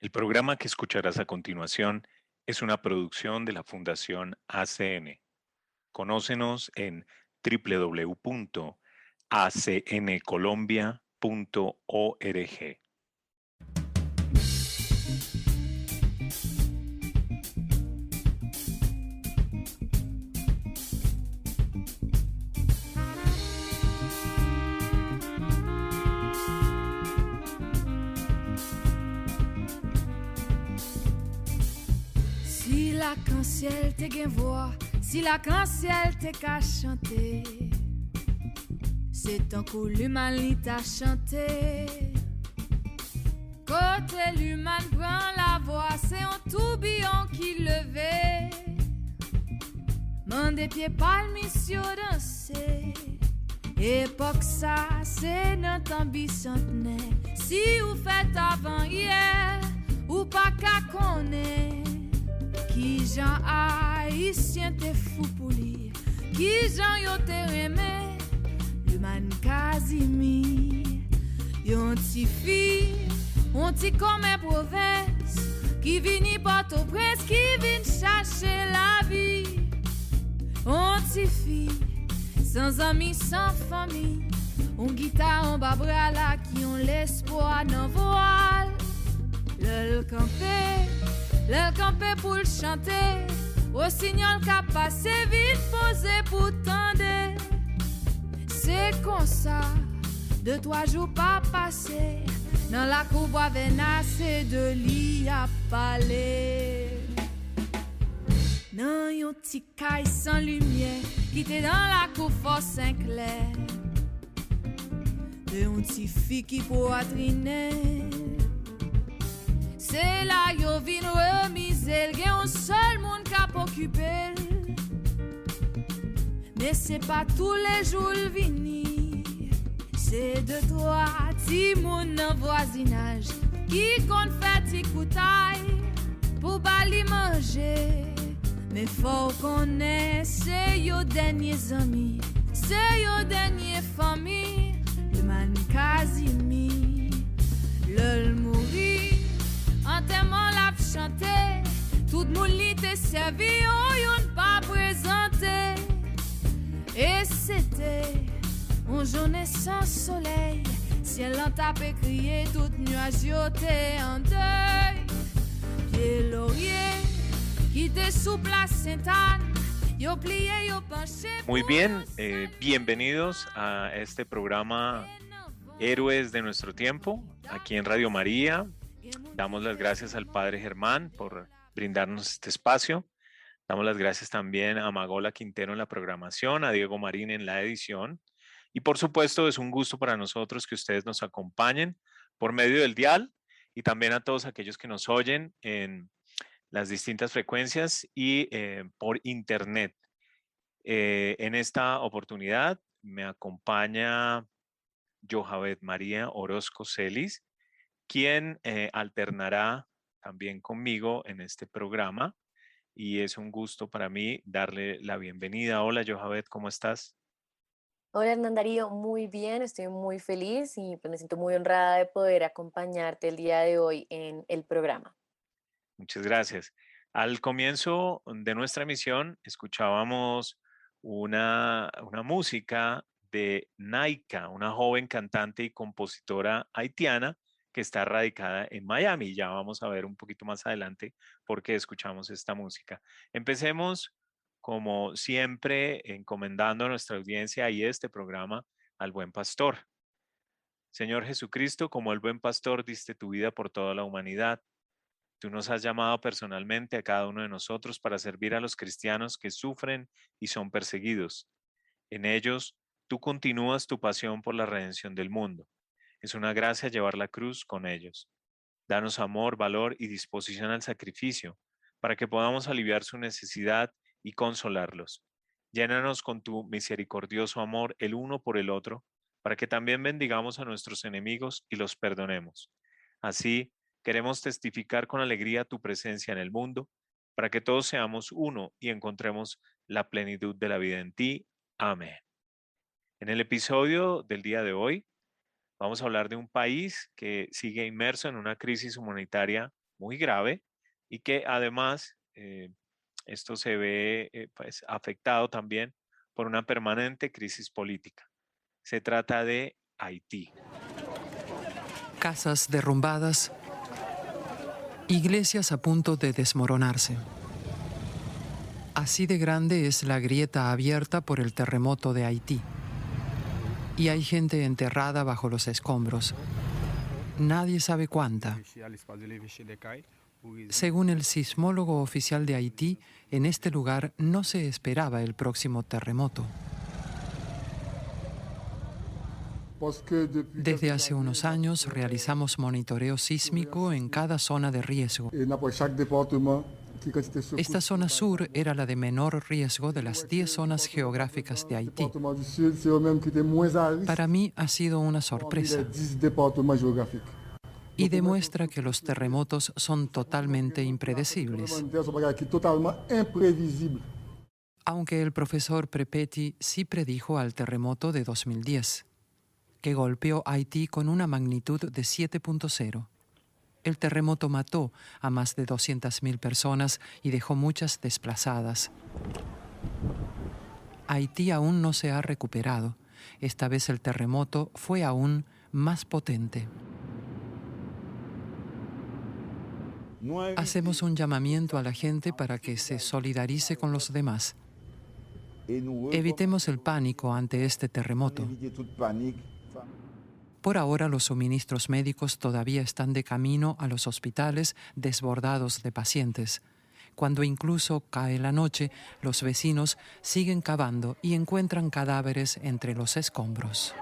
El programa que escucharás a continuación es una producción de la Fundación ACN. Conócenos en www.acncolombia.org. Si l'arc-en-ciel te gen voix, si l'arc-en-ciel te ka chante, c'est tant kou l'human li ta chante. Kote l'human pran la voix, c'est un tourbillon qui leve. Mande pied palmis yo danse. Époque ça, c'est notre ambition tenait. Si ou fait avant hier, ou pas qu'à connaître. Qui Jean haïtien te fou pour lire, qui Jean yo te remè, l'human Casimir, yon ti fi, on ti comme province, qui vini Port-au-Prince, qui vin chercher la vie, on ti fi, sans amis, sans famille, on guitare en bas bras là, qui ont l'espoir dans voile, le campé. Le campé pour le chanter, au signal qu'a passé vite posé pour tendre. C'est comme ça, 2-3 jours pas passé, dans la cour bois venassé de lit à palais. Nan yon ti caille sans lumière, qui était dans la cour fort Saint-Clair. De yon ti fille qui poitriner. C'est là yo vin remise, il y a un seul monde qui a occupé. Mais c'est pas tous les jours le vini. C'est 2-3 ti moun nan voisinage qui compte fait ti koutaille pour bali manger. Mais faut connaître c'est yo derniers amis, c'est yo dernier famille. Le man Casimir, le mourir. Enterrement la chanté, tout le monde li te servi, oh yon pas présenté. Et c'était une journée sans soleil, ciel en tapé crié, tout nuage yoté en deuil. Pied laurier, qui te sous place Sainte-Anne, yo plié, yo penché. Muy bien, bienvenidos a este programa Héroes de nuestro tiempo, aquí en Radio María. Damos las gracias al Padre Germán por brindarnos este espacio. Damos las gracias también a Magola Quintero en la programación, a Diego Marín en la edición. Y por supuesto es un gusto para nosotros que ustedes nos acompañen por medio del dial y también a todos aquellos que nos oyen en las distintas frecuencias y por internet. En esta oportunidad me acompaña Johavet María Orozco Celis, quien alternará también conmigo en este programa y es un gusto para mí darle la bienvenida. Hola, Johavet, ¿cómo estás? Hola Hernán Darío, muy bien, estoy muy feliz y pues me siento muy honrada de poder acompañarte el día de hoy en el programa. Muchas gracias. Al comienzo de nuestra emisión escuchábamos una música de Naika, una joven cantante y compositora haitiana que está radicada en Miami. Ya vamos a ver un poquito más adelante por qué escuchamos esta música. Empecemos, como siempre, encomendando a nuestra audiencia y este programa al buen pastor. Señor Jesucristo, como el buen pastor, diste tu vida por toda la humanidad. Tú nos has llamado personalmente a cada uno de nosotros para servir a los cristianos que sufren y son perseguidos. En ellos, tú continúas tu pasión por la redención del mundo. Es una gracia llevar la cruz con ellos. Danos amor, valor y disposición al sacrificio para que podamos aliviar su necesidad y consolarlos. Llénanos con tu misericordioso amor el uno por el otro, para que también bendigamos a nuestros enemigos y los perdonemos. Así, queremos testificar con alegría tu presencia en el mundo, para que todos seamos uno y encontremos la plenitud de la vida en ti. Amén. En el episodio del día de hoy, vamos a hablar de un país que sigue inmerso en una crisis humanitaria muy grave y que además esto se ve pues, afectado también por una permanente crisis política. Se trata de Haití. Casas derrumbadas, iglesias a punto de desmoronarse. Así de grande es la grieta abierta por el terremoto de Haití. Y hay gente enterrada bajo los escombros. Nadie sabe cuánta. Según el sismólogo oficial de Haití, en este lugar no se esperaba el próximo terremoto. Desde hace unos años realizamos monitoreo sísmico en cada zona de riesgo. Esta zona sur era la de menor riesgo de las 10 zonas geográficas de Haití. Para mí ha sido una sorpresa. Y demuestra que los terremotos son totalmente impredecibles. Aunque el profesor Prepeti sí predijo al terremoto de 2010, que golpeó Haití con una magnitud de 7.0. El terremoto mató a más de 200.000 personas y dejó muchas desplazadas. Haití aún no se ha recuperado. Esta vez el terremoto fue aún más potente. Hacemos un llamamiento a la gente para que se solidarice con los demás. Evitemos el pánico ante este terremoto. Por ahora, los suministros médicos todavía están de camino a los hospitales desbordados de pacientes. Cuando incluso cae la noche, los vecinos siguen cavando y encuentran cadáveres entre los escombros.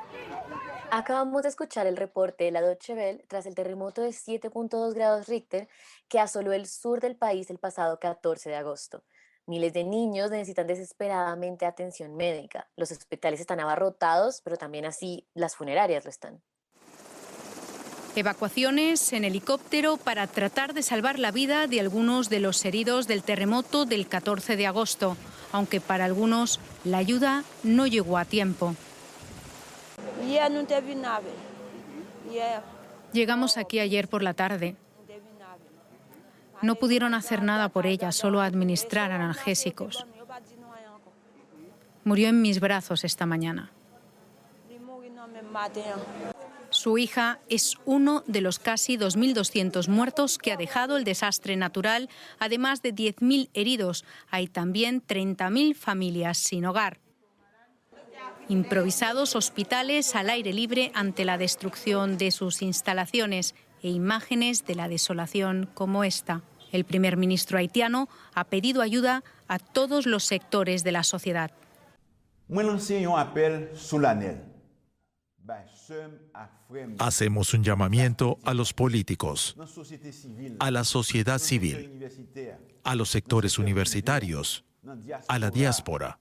Acabamos de escuchar el reporte de la Deutsche Welle tras el terremoto de 7.2 grados Richter que asoló el sur del país el pasado 14 de agosto. Miles de niños necesitan desesperadamente atención médica. Los hospitales están abarrotados, pero también así las funerarias lo están. Evacuaciones en helicóptero para tratar de salvar la vida de algunos de los heridos del terremoto del 14 de agosto, aunque para algunos la ayuda no llegó a tiempo. Llegamos aquí ayer por la tarde. No pudieron hacer nada por ella, solo administrar analgésicos. Murió en mis brazos esta mañana. Su hija es uno de los casi 2.200 muertos que ha dejado el desastre natural, además de 10.000 heridos. Hay también 30.000 familias sin hogar. Improvisados hospitales al aire libre ante la destrucción de sus instalaciones e imágenes de la desolación como esta. El primer ministro haitiano ha pedido ayuda a todos los sectores de la sociedad. Hacemos un llamamiento a los políticos, a la sociedad civil, a los sectores universitarios, a la diáspora,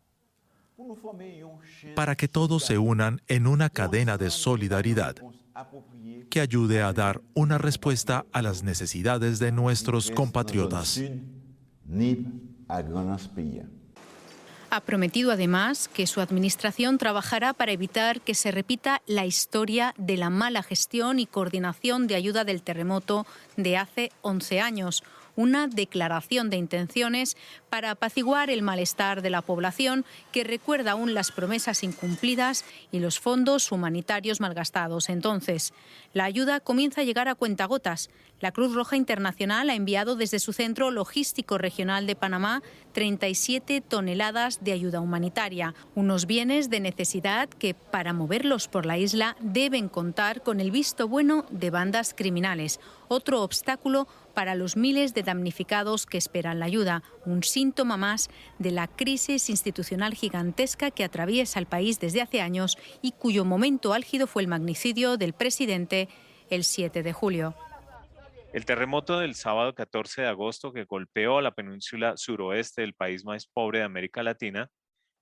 para que todos se unan en una cadena de solidaridad que ayude a dar una respuesta a las necesidades de nuestros compatriotas. Ha prometido además que su administración trabajará para evitar que se repita la historia de la mala gestión y coordinación de ayuda del terremoto de hace 11 años. Una declaración de intenciones para apaciguar el malestar de la población que recuerda aún las promesas incumplidas y los fondos humanitarios malgastados entonces. La ayuda comienza a llegar a cuentagotas. La Cruz Roja Internacional ha enviado desde su centro logístico regional de Panamá 37 toneladas de ayuda humanitaria, unos bienes de necesidad que para moverlos por la isla deben contar con el visto bueno de bandas criminales. Otro obstáculo para los miles de damnificados que esperan la ayuda, un síntoma más de la crisis institucional gigantesca que atraviesa el país desde hace años y cuyo momento álgido fue el magnicidio del presidente el 7 de julio. El terremoto del sábado 14 de agosto que golpeó a la península suroeste del país más pobre de América Latina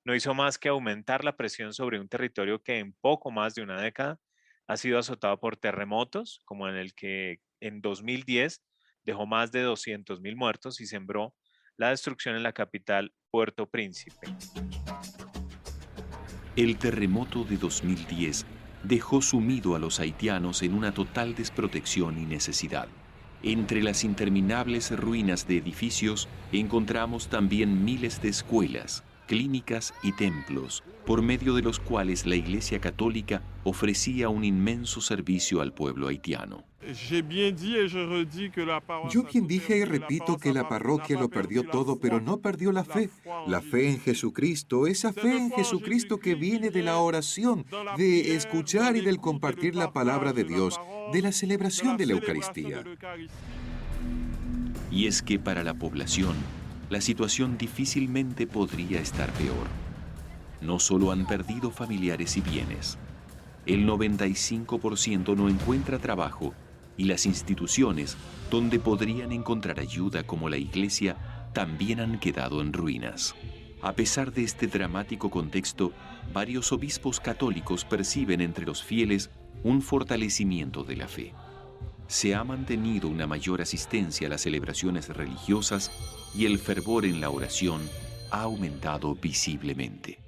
no hizo más que aumentar la presión sobre un territorio que en poco más de una década ha sido azotado por terremotos, como en el que en 2010 dejó más de 200.000 muertos y sembró la destrucción en la capital, Puerto Príncipe. El terremoto de 2010 dejó sumido a los haitianos en una total desprotección y necesidad. Entre las interminables ruinas de edificios encontramos también miles de escuelas, clínicas y templos, por medio de los cuales la Iglesia Católica ofrecía un inmenso servicio al pueblo haitiano. Yo bien dije y repito que la parroquia lo perdió todo, pero no perdió la fe en Jesucristo, esa fe en Jesucristo que viene de la oración, de escuchar y del compartir la palabra de Dios, de la celebración de la Eucaristía. Y es que para la población, la situación difícilmente podría estar peor. No solo han perdido familiares y bienes, el 95% no encuentra trabajo y las instituciones donde podrían encontrar ayuda como la iglesia también han quedado en ruinas. A pesar de este dramático contexto, varios obispos católicos perciben entre los fieles un fortalecimiento de la fe. Se ha mantenido una mayor asistencia a las celebraciones religiosas y el fervor en la oración ha aumentado visiblemente.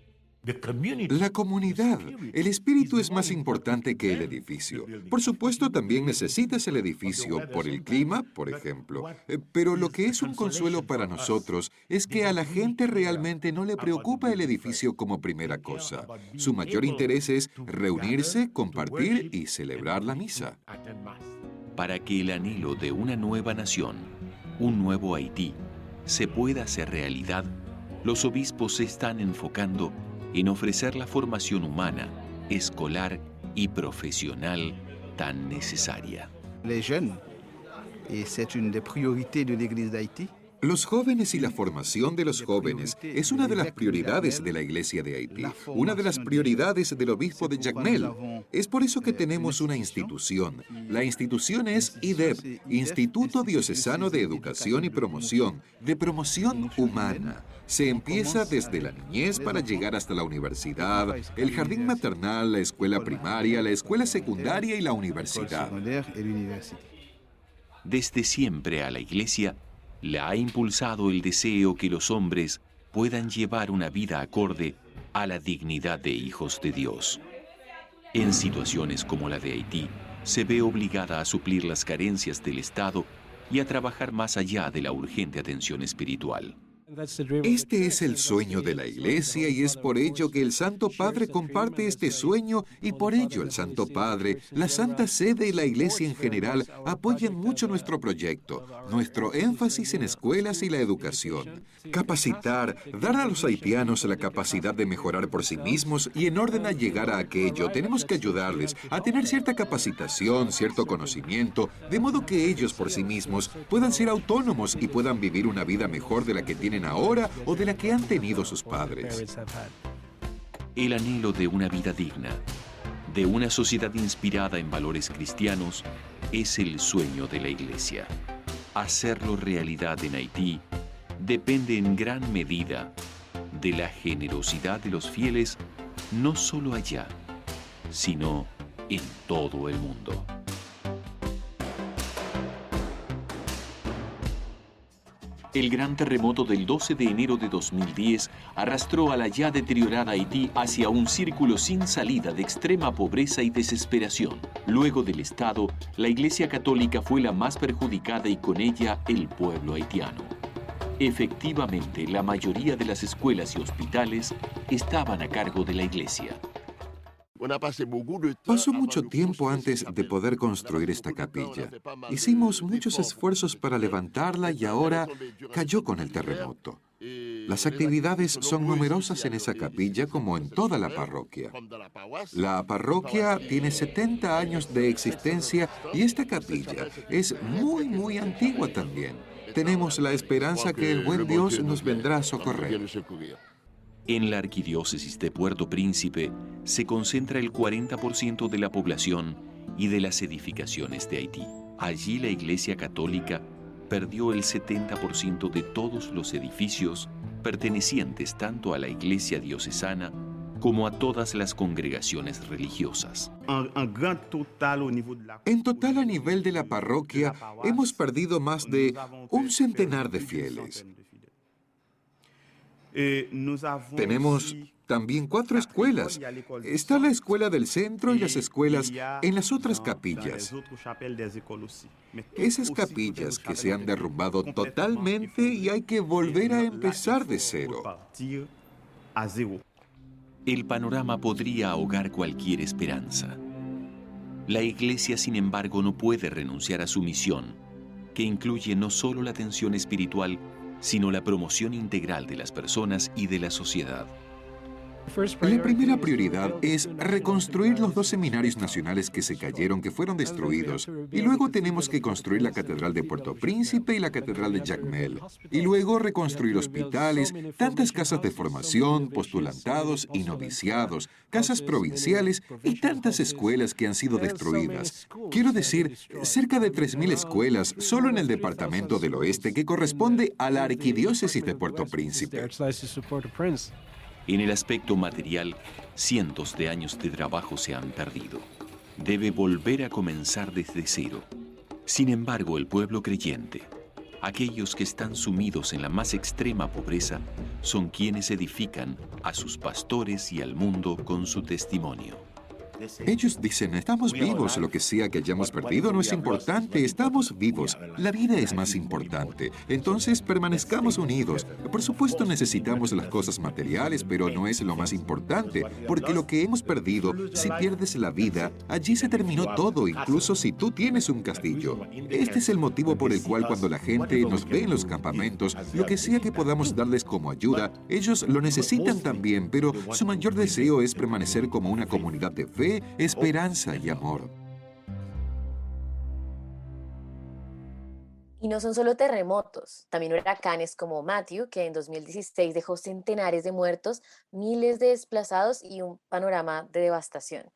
La comunidad, el espíritu es más importante que el edificio. Por supuesto, también necesitas el edificio por el clima, por ejemplo. Pero lo que es un consuelo para nosotros es que a la gente realmente no le preocupa el edificio como primera cosa. Su mayor interés es reunirse, compartir y celebrar la misa. Para que el anhelo de una nueva nación, un nuevo Haití, se pueda hacer realidad, los obispos se están enfocando en ofrecer la formación humana, escolar y profesional tan necesaria. Los jóvenes y la formación de los jóvenes es una de las prioridades de la Iglesia de Haití, una de las prioridades del obispo de Jacmel. Es por eso que tenemos una institución. La institución es IDEP, Instituto Diocesano de Educación y Promoción, de promoción humana. Se empieza desde la niñez para llegar hasta la universidad, el jardín maternal, la escuela primaria, la escuela secundaria y la universidad. Desde siempre a la Iglesia la ha impulsado el deseo que los hombres puedan llevar una vida acorde a la dignidad de hijos de Dios. En situaciones como la de Haití, se ve obligada a suplir las carencias del Estado y a trabajar más allá de la urgente atención espiritual. Este es el sueño de la Iglesia y es por ello que el Santo Padre comparte este sueño y por ello el Santo Padre, la Santa Sede y la Iglesia en general apoyan mucho nuestro proyecto, nuestro énfasis en escuelas y la educación. Capacitar, dar a los haitianos la capacidad de mejorar por sí mismos y en orden a llegar a aquello tenemos que ayudarles a tener cierta capacitación, cierto conocimiento, de modo que ellos por sí mismos puedan ser autónomos y puedan vivir una vida mejor de la que tienen ahora o de la que han tenido sus padres. El anhelo de una vida digna, de una sociedad inspirada en valores cristianos, es el sueño de la Iglesia. Hacerlo realidad en Haití depende en gran medida de la generosidad de los fieles, no solo allá, sino en todo el mundo. El gran terremoto del 12 de enero de 2010 arrastró a la ya deteriorada Haití hacia un círculo sin salida de extrema pobreza y desesperación. Luego del Estado, la Iglesia Católica fue la más perjudicada y con ella el pueblo haitiano. Efectivamente, la mayoría de las escuelas y hospitales estaban a cargo de la Iglesia. Pasó mucho tiempo antes de poder construir esta capilla. Hicimos muchos esfuerzos para levantarla y ahora cayó con el terremoto. Las actividades son numerosas en esa capilla como en toda la parroquia. La parroquia tiene 70 años de existencia y esta capilla es muy antigua también. Tenemos la esperanza que el buen Dios nos vendrá a socorrer. En la arquidiócesis de Puerto Príncipe se concentra el 40% de la población y de las edificaciones de Haití. Allí la Iglesia Católica perdió el 70% de todos los edificios pertenecientes tanto a la Iglesia diocesana como a todas las congregaciones religiosas. En total a nivel de la parroquia hemos perdido más de un centenar de fieles. Tenemos también 4 escuelas. Está la escuela del centro y las escuelas en las otras capillas. Esas capillas que se han derrumbado totalmente y hay que volver a empezar de cero. El panorama podría ahogar cualquier esperanza. La Iglesia, sin embargo, no puede renunciar a su misión, que incluye no solo la atención espiritual, sino la promoción integral de las personas y de la sociedad. La primera prioridad es reconstruir los 2 seminarios nacionales que se cayeron, que fueron destruidos. Y luego tenemos que construir la Catedral de Puerto Príncipe y la Catedral de Jacmel. Y luego reconstruir hospitales, tantas casas de formación, postulantados y noviciados, casas provinciales y tantas escuelas que han sido destruidas. Quiero decir, cerca de 3.000 escuelas solo en el Departamento del Oeste, que corresponde a la Arquidiócesis de Puerto Príncipe. En el aspecto material, cientos de años de trabajo se han perdido. Debe volver a comenzar desde cero. Sin embargo, el pueblo creyente, aquellos que están sumidos en la más extrema pobreza, son quienes edifican a sus pastores y al mundo con su testimonio. Ellos dicen, estamos vivos, lo que sea que hayamos perdido no es importante, estamos vivos, la vida es más importante, entonces permanezcamos unidos. Por supuesto necesitamos las cosas materiales, pero no es lo más importante, porque lo que hemos perdido, si pierdes la vida, allí se terminó todo, incluso si tú tienes un castillo. Este es el motivo por el cual cuando la gente nos ve en los campamentos, lo que sea que podamos darles como ayuda, ellos lo necesitan también, pero su mayor deseo es permanecer como una comunidad de fe, esperanza y amor. Y no son solo terremotos, también huracanes como Matthew, que en 2016 dejó centenares de muertos, miles de desplazados y un panorama de devastación.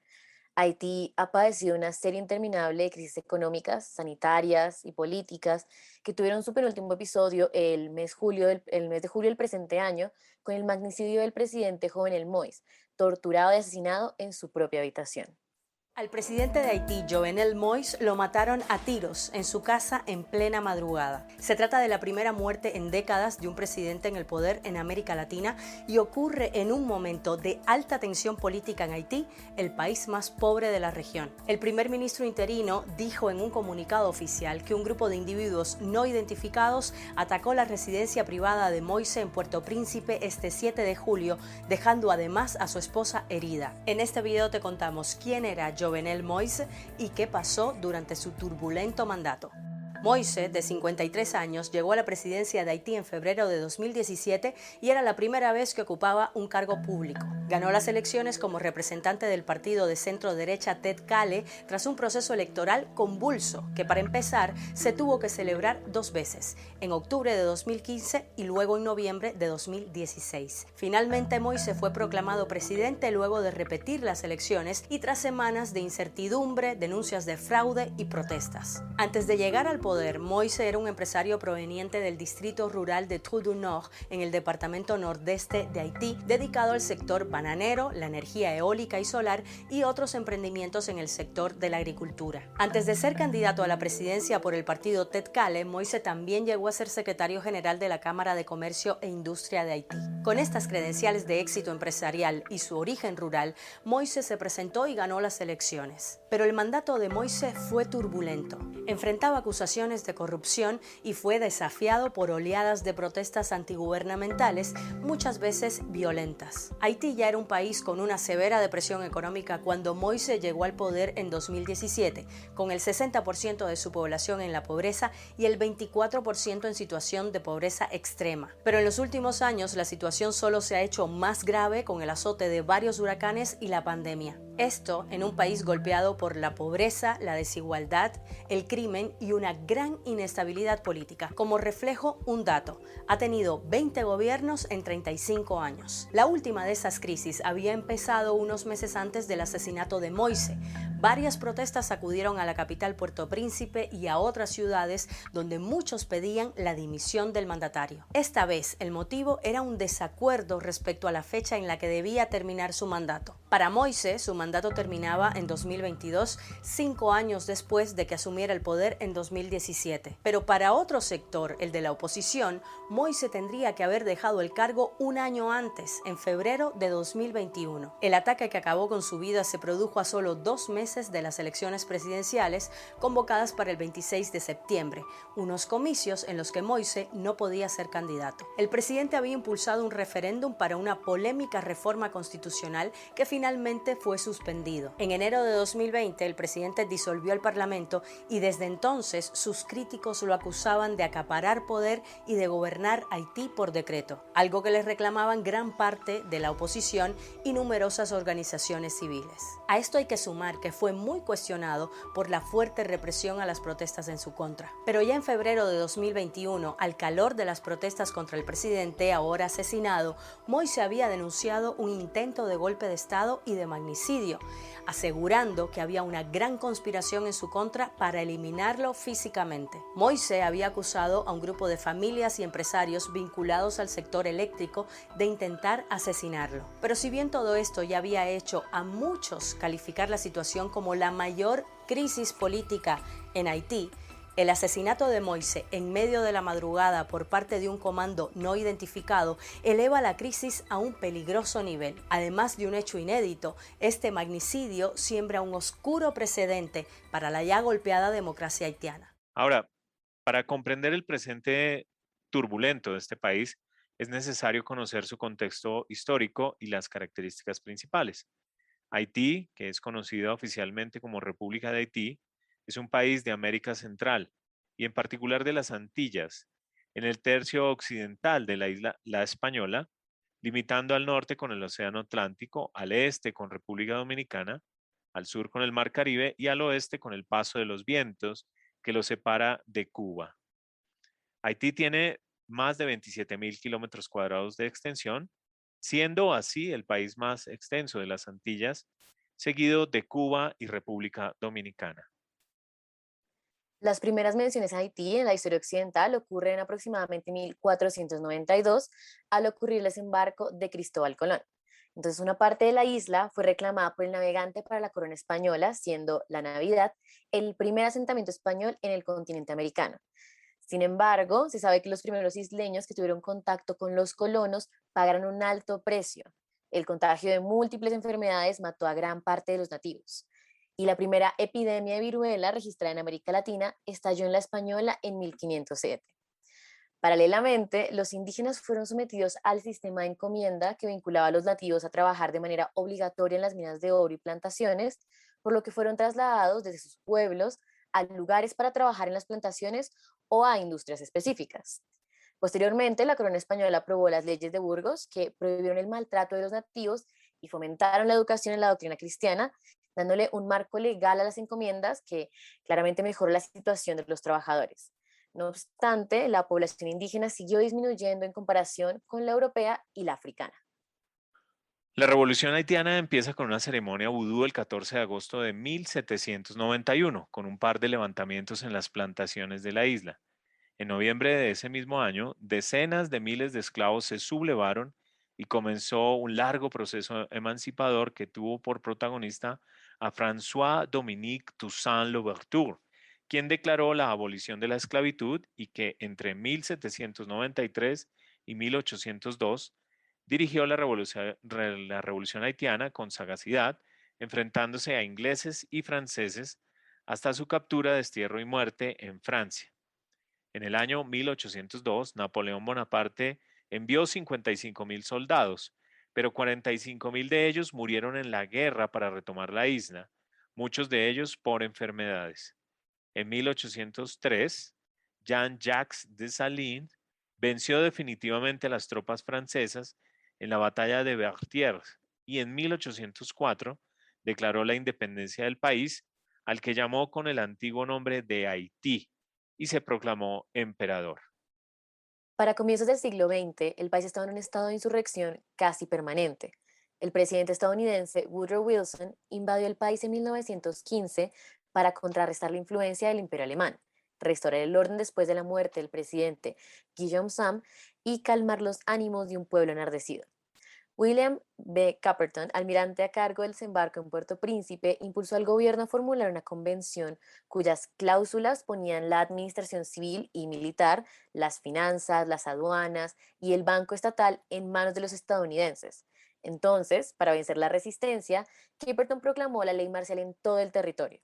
Haití ha padecido una serie interminable de crisis económicas, sanitarias y políticas que tuvieron su penúltimo episodio el mes de julio del presente año con el magnicidio del presidente Jovenel Moïse, torturado y asesinado en su propia habitación. Al presidente de Haití, Jovenel Moïse, lo mataron a tiros en su casa en plena madrugada. Se trata de la primera muerte en décadas de un presidente en el poder en América Latina y ocurre en un momento de alta tensión política en Haití, el país más pobre de la región. El primer ministro interino dijo en un comunicado oficial que un grupo de individuos no identificados atacó la residencia privada de Moïse en Puerto Príncipe este 7 de julio, dejando además a su esposa herida. En este video te contamos quién era Jovenel Moïse y qué pasó durante su turbulento mandato. Moïse, de 53 años, llegó a la presidencia de Haití en febrero de 2017 y era la primera vez que ocupaba un cargo público. Ganó las elecciones como representante del partido de centro-derecha Ted Kale tras un proceso electoral convulso que, para empezar, se tuvo que celebrar 2 veces, en octubre de 2015 y luego en noviembre de 2016. Finalmente, Moïse fue proclamado presidente luego de repetir las elecciones y tras semanas de incertidumbre, denuncias de fraude y protestas. Antes de llegar al poder, Moïse era un empresario proveniente del distrito rural de Trou-du-Nord, en el departamento nordeste de Haití, dedicado al sector bananero, la energía eólica y solar y otros emprendimientos en el sector de la agricultura. Antes de ser candidato a la presidencia por el partido Ted Kale, Moïse también llegó a ser secretario general de la Cámara de Comercio e Industria de Haití. Con estas credenciales de éxito empresarial y su origen rural, Moïse se presentó y ganó las elecciones. Pero el mandato de Moïse fue turbulento. Enfrentaba acusaciones de corrupción y fue desafiado por oleadas de protestas antigubernamentales, muchas veces violentas. Haití ya era un país con una severa depresión económica cuando Moïse llegó al poder en 2017, con el 60% de su población en la pobreza y el 24% en situación de pobreza extrema. Pero en los últimos años la situación solo se ha hecho más grave con el azote de varios huracanes y la pandemia. Esto en un país golpeado por la pobreza, la desigualdad, el crimen y una gran inestabilidad política. Como reflejo, un dato: ha tenido 20 gobiernos en 35 años. La última de esas crisis había empezado unos meses antes del asesinato de Moïse. Varias protestas sacudieron a la capital Puerto Príncipe y a otras ciudades donde muchos pedían la dimisión del mandatario. Esta vez el motivo era un desacuerdo respecto a la fecha en la que debía terminar su mandato. Para Moise, su mandato terminaba en 2022, 5 años después de que asumiera el poder en 2017. Pero para otro sector, el de la oposición, Moise tendría que haber dejado el cargo un año antes, en febrero de 2021. El ataque que acabó con su vida se produjo a solo 2 meses de las elecciones presidenciales convocadas para el 26 de septiembre, unos comicios en los que Moise no podía ser candidato. El presidente había impulsado un referéndum para una polémica reforma constitucional que finalmente fue suspendido. En enero de 2020, el presidente disolvió el Parlamento y desde entonces sus críticos lo acusaban de acaparar poder y de gobernar Haití por decreto, algo que les reclamaban gran parte de la oposición y numerosas organizaciones civiles. A esto hay que sumar que fue muy cuestionado por la fuerte represión a las protestas en su contra. Pero ya en febrero de 2021, al calor de las protestas contra el presidente ahora asesinado, Moise había denunciado un intento de golpe de Estado y de magnicidio, asegurando que había una gran conspiración en su contra para eliminarlo físicamente. Moise había acusado a un grupo de familias y empresarios vinculados al sector eléctrico de intentar asesinarlo. Pero si bien todo esto ya había hecho a muchos calificar la situación como la mayor crisis política en Haití, el asesinato de Moise en medio de la madrugada por parte de un comando no identificado eleva la crisis a un peligroso nivel. Además de un hecho inédito, este magnicidio siembra un oscuro precedente para la ya golpeada democracia haitiana. Ahora, para comprender el presente turbulento de este país, es necesario conocer su contexto histórico y las características principales. Haití, que es conocida oficialmente como República de Haití, es un país de América Central y en particular de las Antillas, en el tercio occidental de la isla La Española, limitando al norte con el Océano Atlántico, al este con República Dominicana, al sur con el Mar Caribe y al oeste con el paso de los vientos que lo separa de Cuba. Haití tiene más de 27.000 kilómetros cuadrados de extensión, siendo así el país más extenso de las Antillas, seguido de Cuba y República Dominicana. Las primeras menciones a Haití en la historia occidental ocurren en aproximadamente 1492 al ocurrir el desembarco de Cristóbal Colón. Entonces, una parte de la isla fue reclamada por el navegante para la corona española, siendo la Navidad el primer asentamiento español en el continente americano. Sin embargo, se sabe que los primeros isleños que tuvieron contacto con los colonos pagaron un alto precio. El contagio de múltiples enfermedades mató a gran parte de los nativos. Y la primera epidemia de viruela registrada en América Latina estalló en la Española en 1507. Paralelamente, los indígenas fueron sometidos al sistema de encomienda que vinculaba a los nativos a trabajar de manera obligatoria en las minas de oro y plantaciones, por lo que fueron trasladados desde sus pueblos a lugares para trabajar en las plantaciones o a industrias específicas. Posteriormente, la corona española aprobó las leyes de Burgos que prohibieron el maltrato de los nativos y fomentaron la educación en la doctrina cristiana, dándole un marco legal a las encomiendas que claramente mejoró la situación de los trabajadores. No obstante, la población indígena siguió disminuyendo en comparación con la europea y la africana. La revolución haitiana empieza con una ceremonia vudú el 14 de agosto de 1791, con un par de levantamientos en las plantaciones de la isla. En noviembre de ese mismo año, decenas de miles de esclavos se sublevaron y comenzó un largo proceso emancipador que tuvo por protagonista a François-Dominique Toussaint Louverture, quien declaró la abolición de la esclavitud y que entre 1793 y 1802 dirigió la revolución haitiana con sagacidad, enfrentándose a ingleses y franceses hasta su captura, destierro y muerte en Francia. En el año 1802, Napoleón Bonaparte envió 55.000 soldados, pero 45.000 de ellos murieron en la guerra para retomar la isla, muchos de ellos por enfermedades. En 1803, Jean-Jacques Dessalines venció definitivamente a las tropas francesas en la batalla de Vertières y en 1804 declaró la independencia del país, al que llamó con el antiguo nombre de Haití, y se proclamó emperador. Para comienzos del siglo XX, el país estaba en un estado de insurrección casi permanente. El presidente estadounidense Woodrow Wilson invadió el país en 1915 para contrarrestar la influencia del Imperio Alemán, restaurar el orden después de la muerte del presidente Guillaume Sam y calmar los ánimos de un pueblo enardecido. William B. Caperton, almirante a cargo del desembarco en Puerto Príncipe, impulsó al gobierno a formular una convención cuyas cláusulas ponían la administración civil y militar, las finanzas, las aduanas y el banco estatal en manos de los estadounidenses. Entonces, para vencer la resistencia, Caperton proclamó la ley marcial en todo el territorio.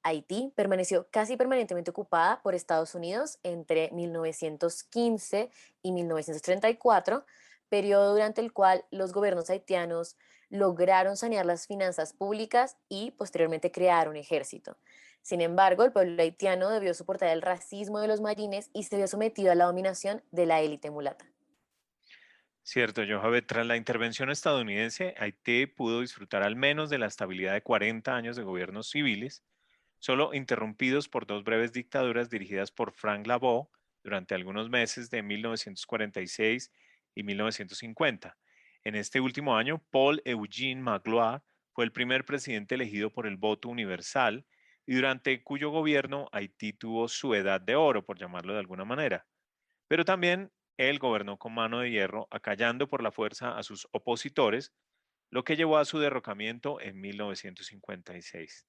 Haití permaneció casi permanentemente ocupada por Estados Unidos entre 1915 y 1934, periodo durante el cual los gobiernos haitianos lograron sanear las finanzas públicas y posteriormente crear un ejército. Sin embargo, el pueblo haitiano debió soportar el racismo de los marines y se vio sometido a la dominación de la élite mulata. Cierto, Johabe, tras la intervención estadounidense, Haití pudo disfrutar al menos de la estabilidad de 40 años de gobiernos civiles, solo interrumpidos por dos breves dictaduras dirigidas por Frank Lavoe durante algunos meses de 1946 y 1950. En este último año, Paul Eugene Magloire fue el primer presidente elegido por el voto universal y durante cuyo gobierno Haití tuvo su edad de oro, por llamarlo de alguna manera. Pero también él gobernó con mano de hierro, acallando por la fuerza a sus opositores, lo que llevó a su derrocamiento en 1956.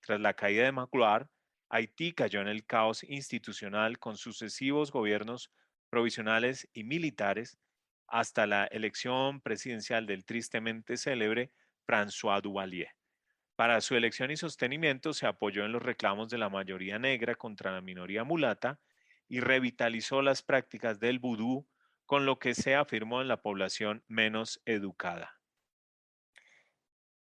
Tras la caída de Magloire, Haití cayó en el caos institucional con sucesivos gobiernos provisionales y militares hasta la elección presidencial del tristemente célebre François Duvalier. Para su elección y sostenimiento se apoyó en los reclamos de la mayoría negra contra la minoría mulata y revitalizó las prácticas del vudú, con lo que se afirmó en la población menos educada.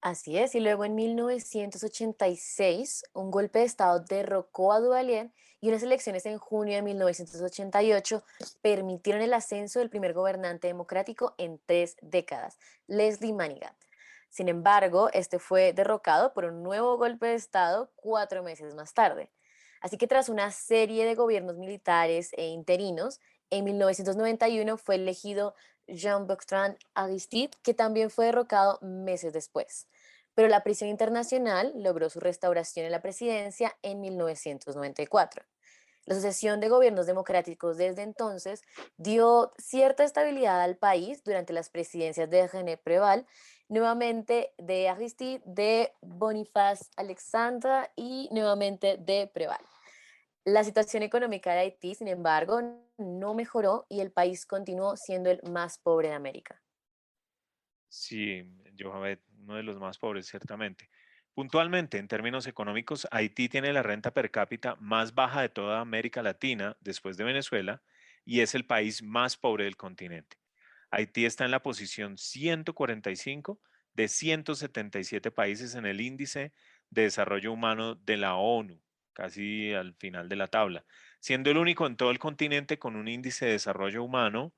Así es, y luego en 1986 un golpe de Estado derrocó a Duvalier y unas elecciones en junio de 1988 permitieron el ascenso del primer gobernante democrático en 3 décadas, Leslie Manigat. Sin embargo, este fue derrocado por un nuevo golpe de Estado 4 meses más tarde. Así que tras una serie de gobiernos militares e interinos, en 1991 fue elegido Jean-Bertrand Aristide, que también fue derrocado meses después. Pero la prisión internacional logró su restauración en la presidencia en 1994. La sucesión de gobiernos democráticos desde entonces dio cierta estabilidad al país durante las presidencias de René Préval, nuevamente de Aristide, de Boniface Alexandre y nuevamente de Préval. La situación económica de Haití, sin embargo, no mejoró y el país continuó siendo el más pobre de América. Sí, Johavet, uno de los más pobres, ciertamente. Puntualmente, en términos económicos, Haití tiene la renta per cápita más baja de toda América Latina, después de Venezuela, y es el país más pobre del continente. Haití está en la posición 145 de 177 países en el índice de desarrollo humano de la ONU, casi al final de la tabla, siendo el único en todo el continente con un índice de desarrollo humano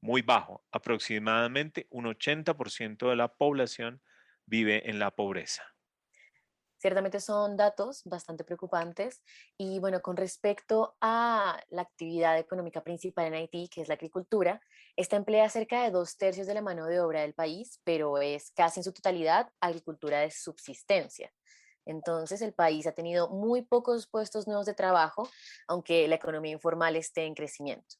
muy bajo. Aproximadamente un 80% de la población vive en la pobreza. Ciertamente son datos bastante preocupantes y bueno, con respecto a la actividad económica principal en Haití, que es la agricultura, esta emplea cerca de 2/3 de la mano de obra del país, pero es casi en su totalidad agricultura de subsistencia. Entonces el país ha tenido muy pocos puestos nuevos de trabajo, aunque la economía informal esté en crecimiento.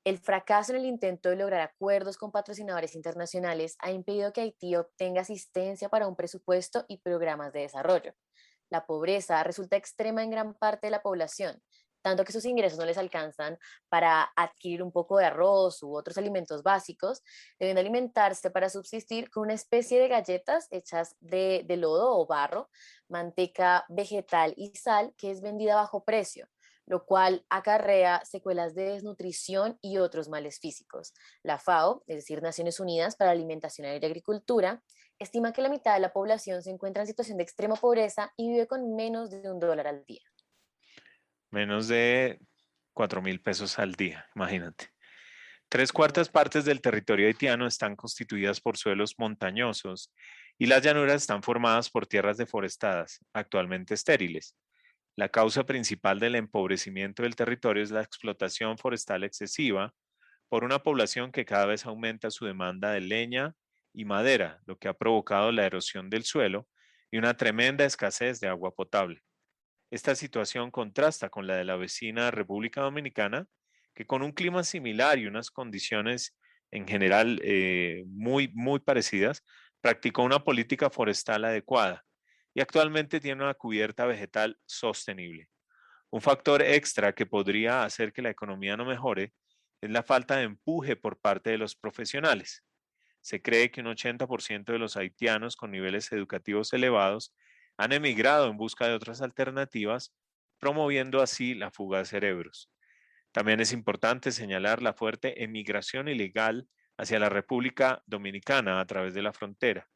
El fracaso en el intento de lograr acuerdos con patrocinadores internacionales ha impedido que Haití obtenga asistencia para un presupuesto y programas de desarrollo. La pobreza resulta extrema en gran parte de la población, tanto que sus ingresos no les alcanzan para adquirir un poco de arroz u otros alimentos básicos, debiendo alimentarse para subsistir con una especie de galletas hechas de lodo o barro, manteca vegetal y sal que es vendida a bajo precio, lo cual acarrea secuelas de desnutrición y otros males físicos. La FAO, es decir, Naciones Unidas para la Alimentación y Agricultura, estima que la mitad de la población se encuentra en situación de extrema pobreza y vive con menos de $1 al día. Menos de 4.000 pesos al día, imagínate. 3/4 partes del territorio haitiano están constituidas por suelos montañosos y las llanuras están formadas por tierras deforestadas, actualmente estériles. La causa principal del empobrecimiento del territorio es la explotación forestal excesiva por una población que cada vez aumenta su demanda de leña y madera, lo que ha provocado la erosión del suelo y una tremenda escasez de agua potable. Esta situación contrasta con la de la vecina República Dominicana, que con un clima similar y unas condiciones en general muy parecidas, practicó una política forestal adecuada y actualmente tiene una cubierta vegetal sostenible. Un factor extra que podría hacer que la economía no mejore es la falta de empuje por parte de los profesionales. Se cree que un 80% de los haitianos con niveles educativos elevados han emigrado en busca de otras alternativas, promoviendo así la fuga de cerebros. También es importante señalar la fuerte emigración ilegal hacia la República Dominicana a través de la frontera.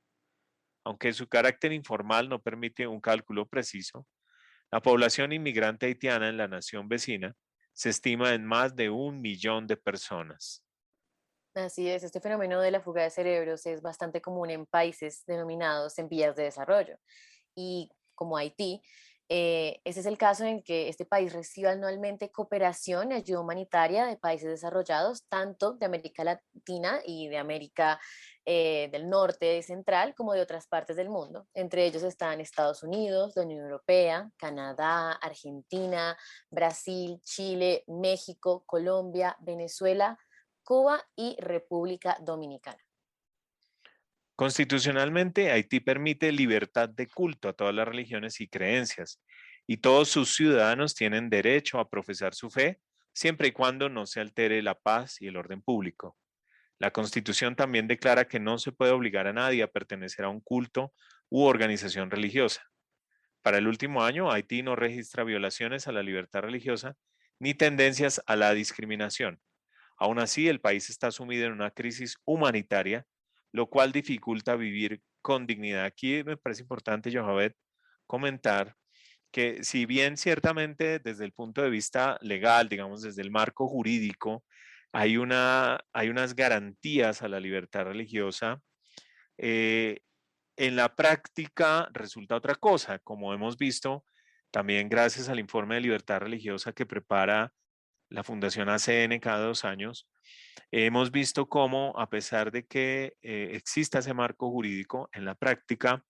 Aunque su carácter informal no permite un cálculo preciso, la población inmigrante haitiana en la nación vecina se estima en más de 1 millón de personas. Así es, este fenómeno de la fuga de cerebros es bastante común en países denominados en vías de desarrollo. Y como Haití, ese es el caso en que este país recibe anualmente cooperación y ayuda humanitaria de países desarrollados, tanto de América Latina y de América del Norte y Central, como de otras partes del mundo. Entre ellos están Estados Unidos, la Unión Europea, Canadá, Argentina, Brasil, Chile, México, Colombia, Venezuela, Cuba y República Dominicana. Constitucionalmente, Haití permite libertad de culto a todas las religiones y creencias, y todos sus ciudadanos tienen derecho a profesar su fe, siempre y cuando no se altere la paz y el orden público. La Constitución también declara que no se puede obligar a nadie a pertenecer a un culto u organización religiosa. Para el último año, Haití no registra violaciones a la libertad religiosa ni tendencias a la discriminación. Aún así, el país está sumido en una crisis humanitaria, lo cual dificulta vivir con dignidad. Aquí me parece importante, Johabet, comentar que si bien ciertamente desde el punto de vista legal, digamos desde el marco jurídico, hay unas garantías a la libertad religiosa, en la práctica resulta otra cosa, como hemos visto también gracias al informe de libertad religiosa que prepara la Fundación ACN cada 2 años. Hemos visto cómo, a pesar de que exista ese marco jurídico, en la práctica,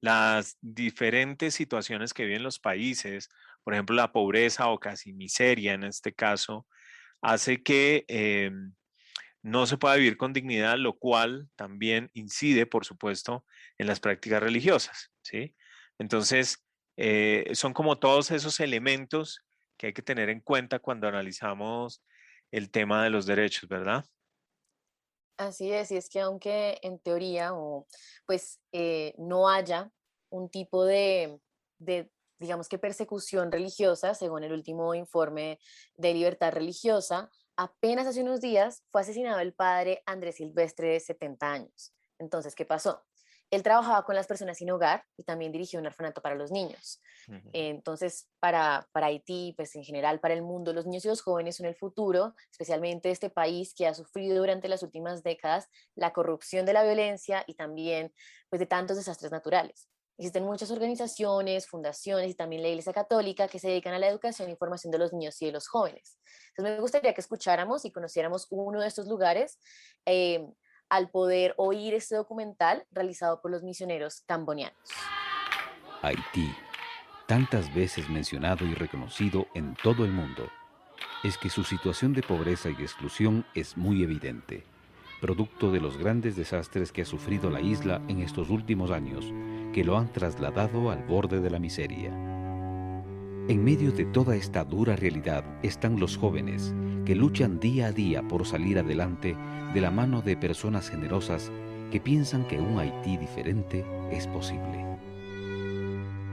las diferentes situaciones que viven los países, por ejemplo, la pobreza o casi miseria en este caso, hace que no se pueda vivir con dignidad, lo cual también incide, por supuesto, en las prácticas religiosas, ¿sí? Entonces, son como todos esos elementos que hay que tener en cuenta cuando analizamos el tema de los derechos, ¿verdad? Así es, y es que aunque en teoría no haya un tipo de, digamos que persecución religiosa, según el último informe de libertad religiosa, apenas hace unos días fue asesinado el padre Andrés Silvestre de 70 años. Entonces, ¿qué pasó? Él trabajaba con las personas sin hogar y también dirigió un orfanato para los niños. Entonces, para Haití, pues en general para el mundo, los niños y los jóvenes son el futuro, especialmente este país que ha sufrido durante las últimas décadas la corrupción de la violencia y también pues, de tantos desastres naturales. Existen muchas organizaciones, fundaciones y también la Iglesia Católica que se dedican a la educación y formación de los niños y de los jóvenes. Entonces, me gustaría que escucháramos y conociéramos uno de estos lugares al poder oír este documental realizado por los misioneros cambonianos. Haití, tantas veces mencionado y reconocido en todo el mundo, es que su situación de pobreza y exclusión es muy evidente, producto de los grandes desastres que ha sufrido la isla en estos últimos años, que lo han trasladado al borde de la miseria. En medio de toda esta dura realidad están los jóvenes que luchan día a día por salir adelante de la mano de personas generosas que piensan que un Haití diferente es posible.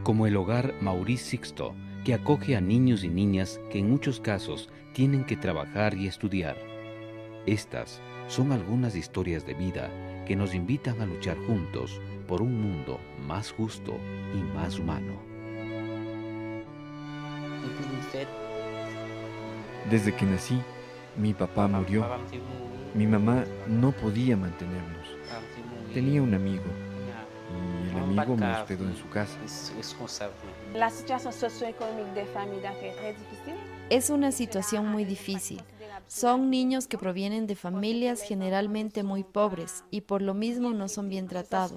Como el hogar Maurice Sixto, que acoge a niños y niñas que en muchos casos tienen que trabajar y estudiar. Estas son algunas historias de vida que nos invitan a luchar juntos por un mundo más justo y más humano. Desde que nací, mi papá murió. Mi mamá no podía mantenernos. Tenía un amigo y el amigo me hospedó en su casa. La situación socioeconómica de familia es difícil. Es una situación muy difícil. Son niños que provienen de familias generalmente muy pobres y por lo mismo no son bien tratados,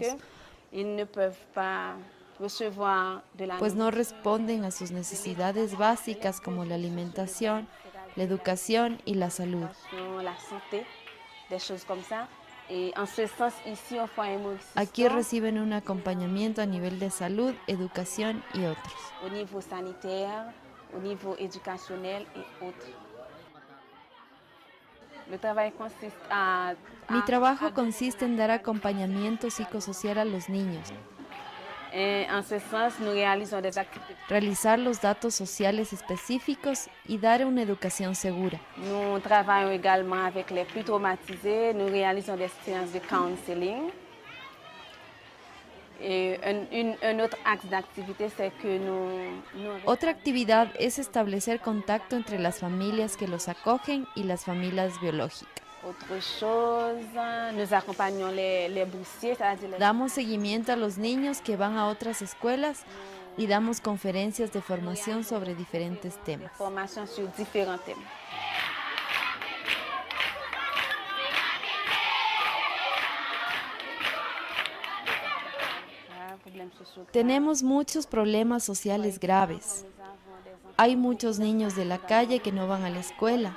pues no responden a sus necesidades básicas como la alimentación, la educación y la salud. Aquí reciben un acompañamiento a nivel de salud, educación y otros. Au niveau sanitaire, au niveau éducationnel et autres. Mi trabajo consiste en dar acompañamiento psicosocial a los niños, realizar los datos sociales específicos y dar una educación segura. Nous travaillons également avec les plus traumatisés, nous réalisons des séances de counseling. Un autre axe d'activité, c'est que Otra actividad es establecer contacto entre las familias que los acogen y las familias biológicas. Autre chose, nous accompagnons les boursiers, c'est-à-dire Damos seguimiento a los niños que van a otras escuelas y damos conferencias de formación sobre diferentes temas. formations sur différents thèmes. Tenemos muchos problemas sociales graves. Hay muchos niños de la calle que no van a la escuela.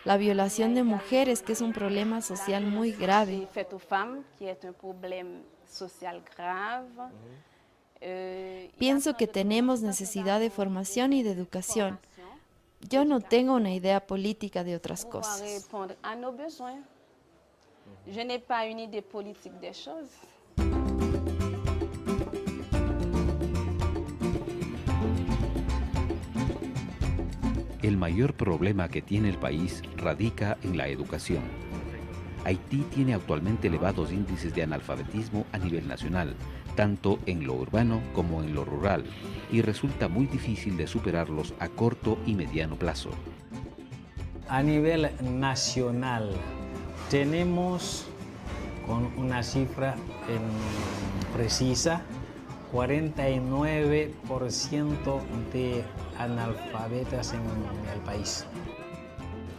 La violación de mujeres, que es un problema social muy grave. Fait aux femmes, qui est un problème social grave. Pienso que tenemos necesidad de formación y de educación. Yo no tengo una idea política de otras Pour cosas. répondre à nos besoins. Je n'ai pas une idée politique des choses. El mayor problema que tiene el país radica en la educación. Haití tiene actualmente elevados índices de analfabetismo a nivel nacional, tanto en lo urbano como en lo rural, y resulta muy difícil de superarlos a corto y mediano plazo. A nivel nacional, tenemos con una cifra precisa, 49% de analfabetas en el país.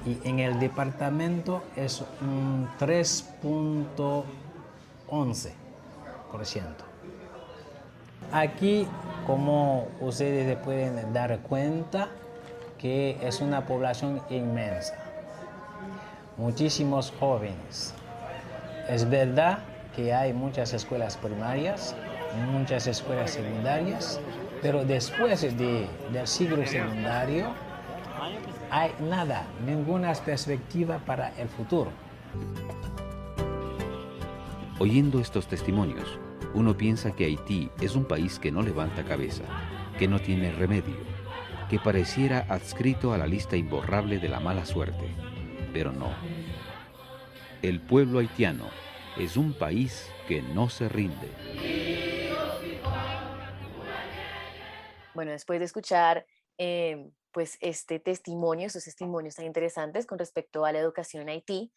Y en el departamento es un 3.11%. Aquí, como ustedes pueden dar cuenta, que es una población inmensa. Muchísimos jóvenes. Es verdad que hay muchas escuelas primarias, muchas escuelas secundarias, pero después del siglo secundario hay nada, ninguna perspectiva para el futuro. Oyendo estos testimonios, uno piensa que Haití es un país que no levanta cabeza, que no tiene remedio, que pareciera adscrito a la lista imborrable de la mala suerte. Pero no. El pueblo haitiano es un país que no se rinde. Bueno, después de escuchar pues estos testimonios tan interesantes con respecto a la educación en Haití,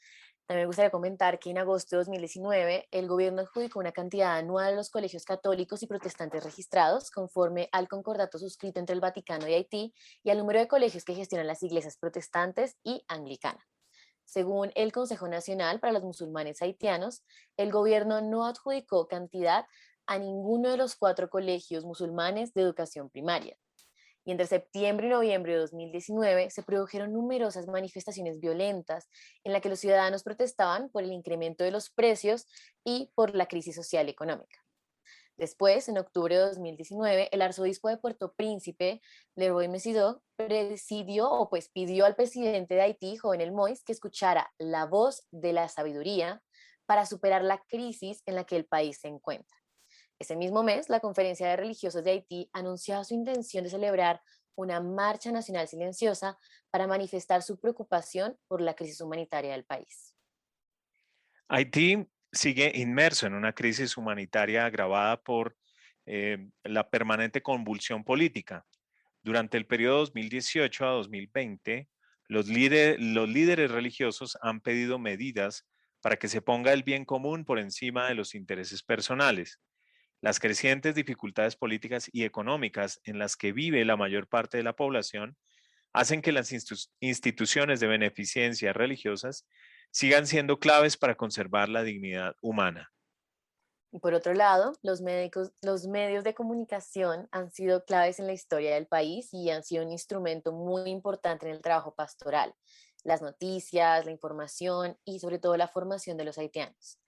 también me gustaría comentar que en agosto de 2019 el gobierno adjudicó una cantidad anual a los colegios católicos y protestantes registrados conforme al concordato suscrito entre el Vaticano y Haití y al número de colegios que gestionan las iglesias protestantes y anglicana. Según el Consejo Nacional para los Musulmanes Haitianos, el gobierno no adjudicó cantidad a ninguno de los 4 colegios musulmanes de educación primaria. Y entre septiembre y noviembre de 2019 se produjeron numerosas manifestaciones violentas en las que los ciudadanos protestaban por el incremento de los precios y por la crisis social y económica. Después, en octubre de 2019, el arzobispo de Puerto Príncipe, Leroy Messido, pidió al presidente de Haití, Jovenel Moïse, que escuchara la voz de la sabiduría para superar la crisis en la que el país se encuentra. Ese mismo mes, la Conferencia de Religiosos de Haití anunció su intención de celebrar una marcha nacional silenciosa para manifestar su preocupación por la crisis humanitaria del país. Haití sigue inmerso en una crisis humanitaria agravada por la permanente convulsión política. Durante el periodo 2018 a 2020, los líderes religiosos han pedido medidas para que se ponga el bien común por encima de los intereses personales. Las crecientes dificultades políticas y económicas en las que vive la mayor parte de la población hacen que las instituciones de beneficencia religiosas sigan siendo claves para conservar la dignidad humana. Y por otro lado, los medios de comunicación han sido claves en la historia del país y han sido un instrumento muy importante en el trabajo pastoral. las noticias, la información y sobre todo la formación de los haitianos.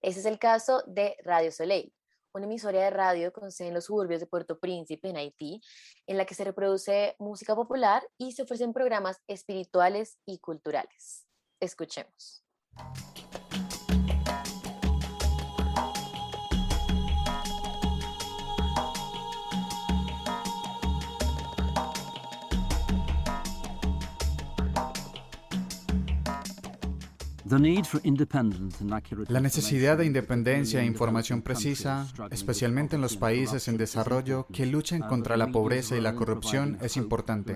Ese es el caso de Radio Soleil, una emisora de radio con sede en los suburbios de Puerto Príncipe, en Haití, en la que se reproduce música popular y se ofrecen programas espirituales y culturales. Escuchemos. La necesidad de independencia e información precisa, especialmente en los países en desarrollo que luchan contra la pobreza y la corrupción, es importante.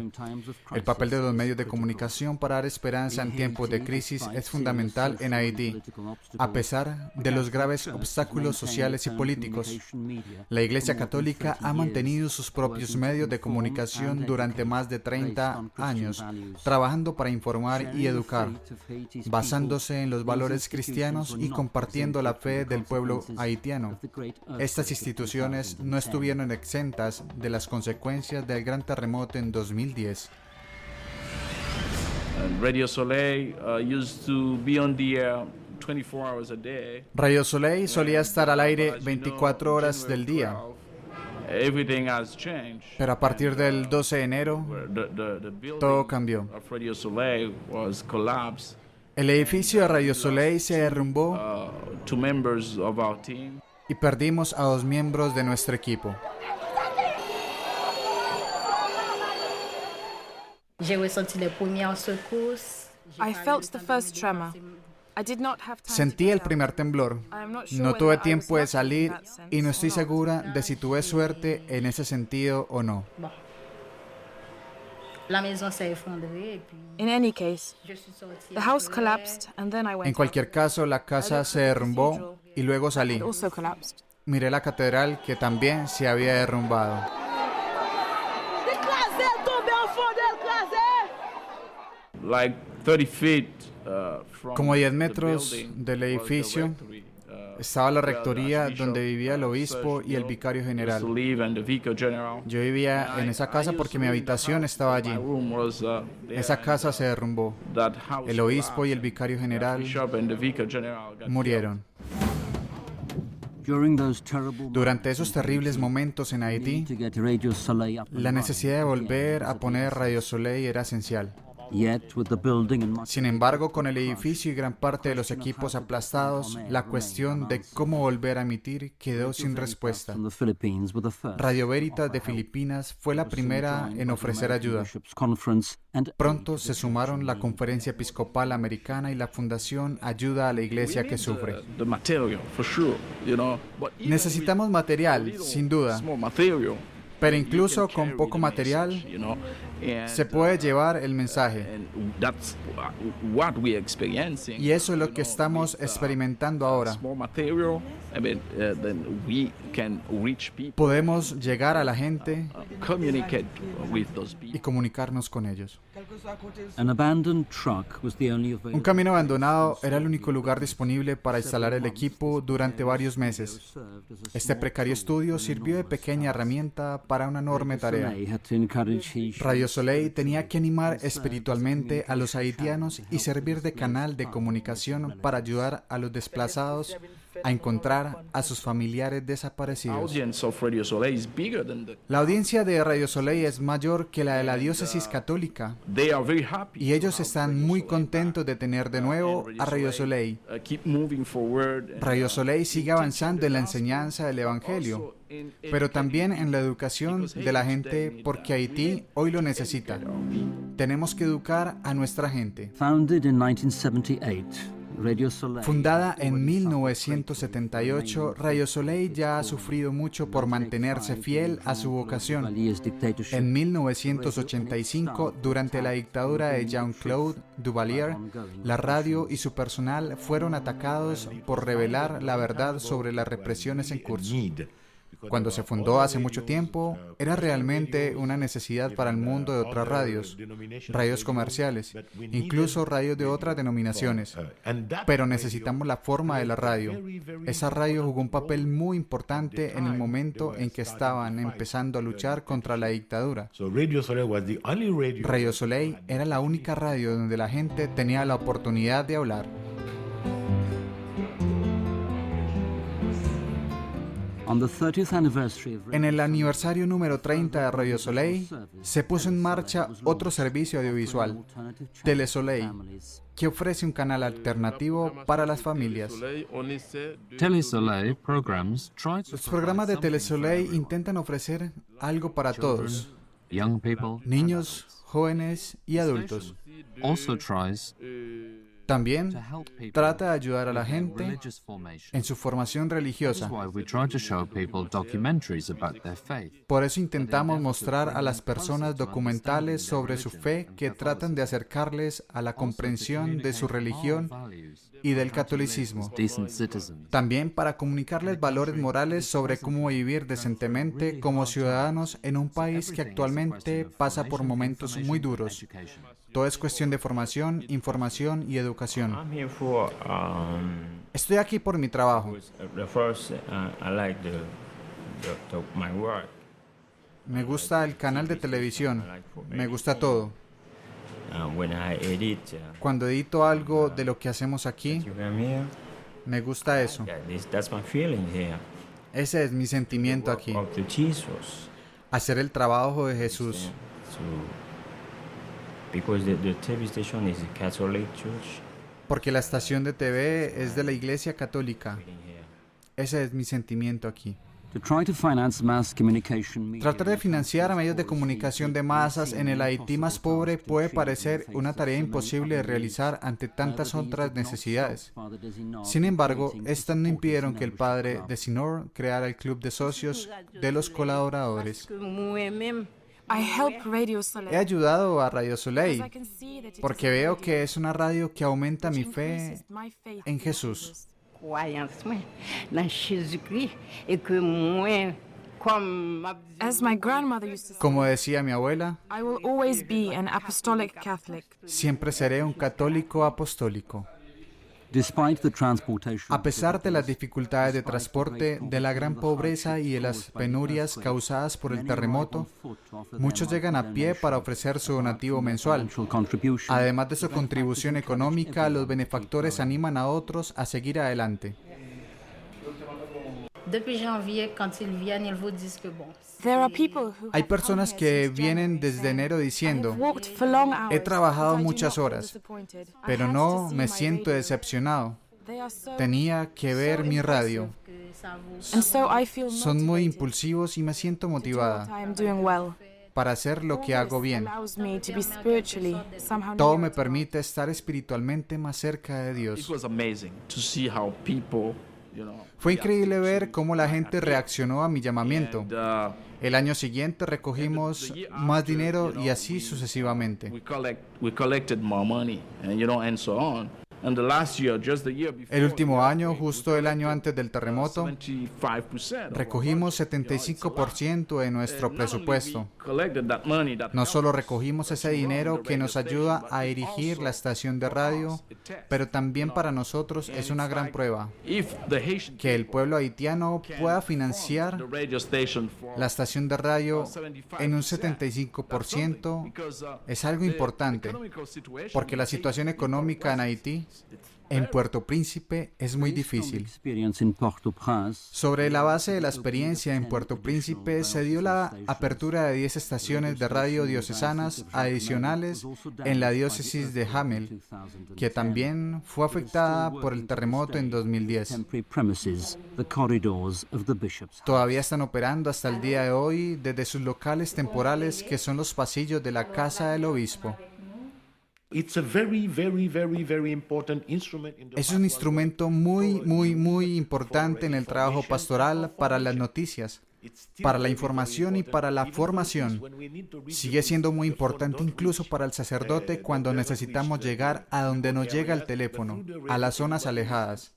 El papel de los medios de comunicación para dar esperanza en tiempos de crisis es fundamental en Haití, a pesar de los graves obstáculos sociales y políticos. La Iglesia Católica ha mantenido sus propios medios de comunicación durante más de 30 años, trabajando para informar y educar, basándose en los valores cristianos y compartiendo la fe del pueblo haitiano. Estas instituciones no estuvieron exentas de las consecuencias del gran terremoto en 2010. Radio Soleil used to be on the air 24 hours a day. Radio Soleil solía estar al aire 24 horas del día. Everything has changed. Pero a partir del 12 de enero, todo cambió. Radio Soleil was collapsed. El edificio de Radio Soleil se derrumbó y perdimos a 2 miembros de nuestro equipo. Sentí el primer temblor. No tuve tiempo de salir y no estoy segura de si tuve suerte en ese sentido o no. En cualquier caso, la casa se derrumbó y luego salí. Miré la catedral que también se había derrumbado. Como 10 metros del edificio estaba la rectoría donde vivía el obispo y el vicario general. Yo vivía en esa casa porque mi habitación estaba allí. Esa casa se derrumbó. El obispo y el vicario general murieron. Durante esos terribles momentos en Haití, la necesidad de volver a poner Radio Soleil era esencial. Sin embargo, con el edificio y gran parte de los equipos aplastados, la cuestión de cómo volver a emitir quedó sin respuesta. Radio Veritas de Filipinas fue la primera en ofrecer ayuda. Pronto se sumaron la Conferencia Episcopal Americana y la Fundación Ayuda a la Iglesia que Sufre. Necesitamos material, sin duda. Pero incluso con poco material, se puede llevar el mensaje. Y eso es lo que estamos experimentando ahora. Podemos llegar a la gente y comunicarnos con ellos. Un camino abandonado era el único lugar disponible para instalar el equipo durante varios meses. Este precario estudio sirvió de pequeña herramienta para una enorme tarea. Radio Soleil tenía que animar espiritualmente a los haitianos y servir de canal de comunicación para ayudar a los desplazados a encontrar a sus familiares desaparecidos. La audiencia de Radio Soleil es mayor que la de la diócesis católica y ellos están muy contentos de tener de nuevo a Radio Soleil. Radio Soleil sigue avanzando en la enseñanza del Evangelio, pero también en la educación de la gente porque Haití hoy lo necesita. Tenemos que educar a nuestra gente. Fundada en 1978, Radio Soleil ya ha sufrido mucho por mantenerse fiel a su vocación. En 1985, durante la dictadura de Jean-Claude Duvalier, la radio y su personal fueron atacados por revelar la verdad sobre las represiones en curso. Cuando se fundó hace mucho tiempo, era realmente una necesidad para el mundo de otras radios comerciales, incluso radios de otras denominaciones. Pero necesitamos la forma de la radio. Esa radio jugó un papel muy importante en el momento en que estaban empezando a luchar contra la dictadura. Radio Soleil era la única radio donde la gente tenía la oportunidad de hablar. En el aniversario número 30 de Radio Soleil, se puso en marcha otro servicio audiovisual, Telesoleil, que ofrece un canal alternativo para las familias. Los programas de Telesoleil intentan ofrecer algo para todos, niños, jóvenes y adultos. También trata de ayudar a la gente en su formación religiosa. Por eso intentamos mostrar a las personas documentales sobre su fe que tratan de acercarles a la comprensión de su religión y del catolicismo. También para comunicarles valores morales sobre cómo vivir decentemente como ciudadanos en un país que actualmente pasa por momentos muy duros. Todo es cuestión de formación, información y educación. Estoy aquí por mi trabajo. Me gusta el canal de televisión. Me gusta todo. Cuando edito algo de lo que hacemos aquí, me gusta eso. Ese es mi sentimiento aquí. Hacer el trabajo de Jesús. Porque la estación de TV es de la Iglesia Católica. Ese es mi sentimiento aquí. Tratar de financiar a medios de comunicación de masas en el Haití más pobre puede parecer una tarea imposible de realizar ante tantas otras necesidades. Sin embargo, estas no impidieron que el padre Desinor creara el club de socios de los colaboradores. He ayudado a Radio Soleil porque veo que es una radio que aumenta mi fe en Jesús. Como decía mi abuela, siempre seré un católico apostólico. A pesar de las dificultades de transporte, de la gran pobreza y de las penurias causadas por el terremoto, muchos llegan a pie para ofrecer su donativo mensual. Además de su contribución económica, los benefactores animan a otros a seguir adelante. Hay personas que vienen desde enero diciendo, he trabajado muchas horas, pero no me siento decepcionado. Tenía que ver mi radio. Son muy impulsivos y me siento motivada para hacer lo que hago bien. Todo me permite estar espiritualmente más cerca de Dios. Fue increíble ver cómo la gente reaccionó a mi llamamiento. El año siguiente recogimos más dinero y así sucesivamente. El último año, justo el año antes del terremoto, recogimos 75% de nuestro presupuesto. No solo recogimos ese dinero que nos ayuda a dirigir la estación de radio, pero también para nosotros es una gran prueba que el pueblo haitiano pueda financiar la estación de radio en un 75%. Es algo importante, porque la situación económica en Haití, en Puerto Príncipe, es muy difícil. Sobre la base de la experiencia en Puerto Príncipe, se dio la apertura de 10 estaciones de radio diocesanas adicionales en la diócesis de Hamel, que también fue afectada por el terremoto en 2010. Todavía están operando hasta el día de hoy desde sus locales temporales, que son los pasillos de la Casa del Obispo. Es un instrumento muy importante en el trabajo pastoral, para las noticias, para la información y para la formación. Sigue siendo muy importante incluso para el sacerdote cuando necesitamos llegar a donde no llega el teléfono, a las zonas alejadas.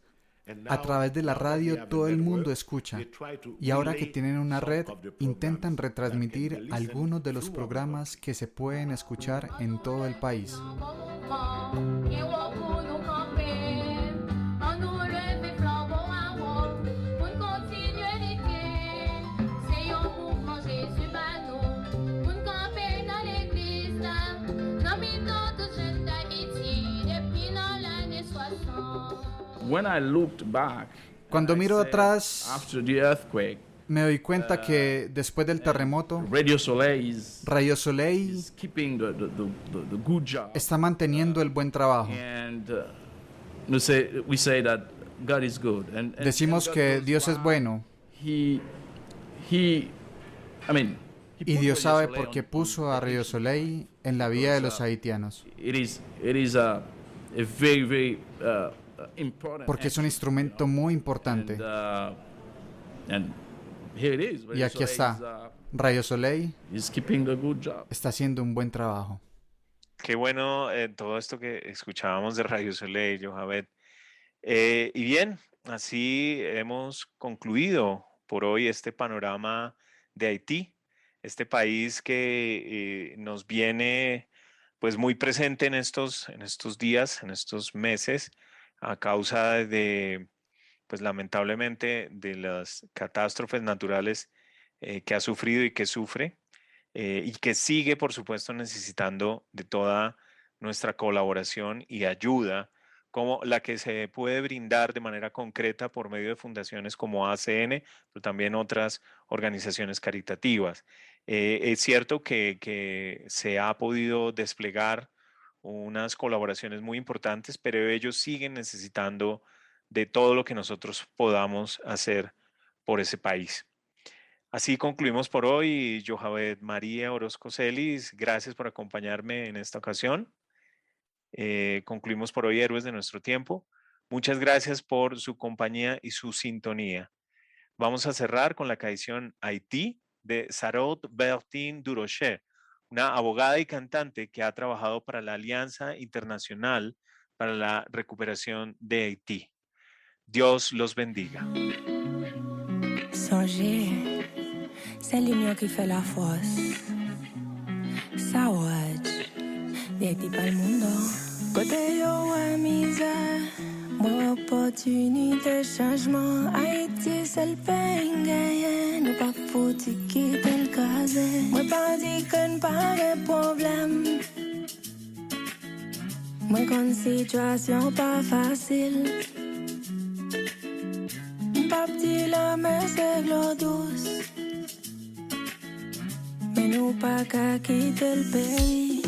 A través de la radio todo el mundo escucha, y ahora que tienen una red, intentan retransmitir algunos de los programas que se pueden escuchar en todo el país. When I looked back, Cuando miro atrás, after the earthquake, me doy cuenta que después del terremoto, Radio Soleil is keeping the good job. está manteniendo el buen trabajo. And we say that God is good. And Decimos que Dios es bueno. Y Dios sabe por qué puso a Radio Soleil en la vida de los haitianos. It is a very important. Porque es un instrumento muy importante. And here it is. Y aquí está. Radio Soleil is keeping a good job. Está haciendo un buen trabajo. Qué bueno todo esto que escuchábamos de Radio Soleil, Yohabed. Y bien, así hemos concluido por hoy este panorama de Haití, este país que nos viene pues muy presente en estos días, en estos meses, a causa de, pues lamentablemente, de las catástrofes naturales que ha sufrido y que sufre, y que sigue, por supuesto, necesitando de toda nuestra colaboración y ayuda, como la que se puede brindar de manera concreta por medio de fundaciones como ACN, pero también otras organizaciones caritativas. Es cierto que se ha podido desplegar unas colaboraciones muy importantes, pero ellos siguen necesitando de todo lo que nosotros podamos hacer por ese país. Así concluimos por hoy. Yohabed María Orozco Celis, gracias por acompañarme en esta ocasión. Concluimos por hoy Héroes de Nuestro Tiempo. Muchas gracias por su compañía y su sintonía. Vamos a cerrar con la canción Haití de Sarot Bertin Durocher, una abogada y cantante que ha trabajado para la Alianza Internacional para la Recuperación de Haití. Dios los bendiga. Songer, c'est l'union qui fait la force. Sawaj, d'Haïti par le mundo. Côté yo ouais misère, moi opportunité changement. Haïti c'est le pays gagné, nous pas foutu quitter le casé. Moi pas dit que pas de problème. Moi con situation pas facile. Pas petit la mer c'est l'eau douce. Mais nous pas qu'à quitter le pays.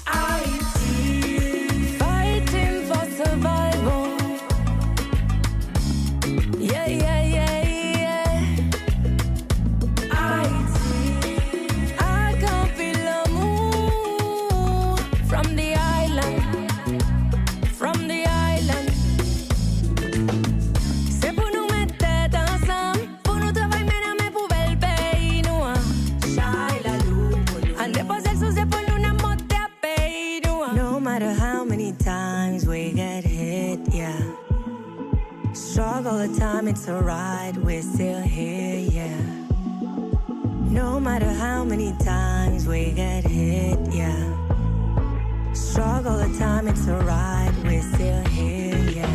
Haïti, fighting for survival. Yeah, yeah, yeah, yeah. Haïti, I can feel l'amour from the island, from the island. C'est pour nous mettre tête ensemble, pour nous travailler mais pour bel pays nous. No matter how many times we get hit, yeah. Struggle the time, it's alright, we're still here, yeah. No matter how many times we get hit, yeah. Struggle the time, it's alright, we're still here, yeah.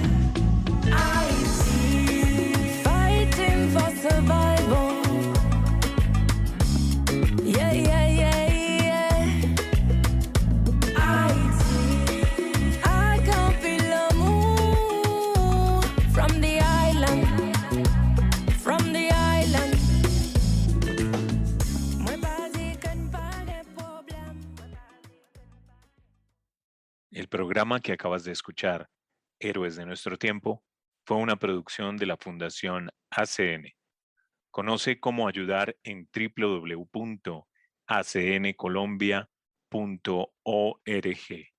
I see fighting for survival. Yeah, yeah, yeah, yeah. I can feel l'amour from the island, from the island. El programa que acabas de escuchar, Héroes de Nuestro Tiempo, fue una producción de la Fundación ACN. Conoce cómo ayudar en www.acncolombia.org.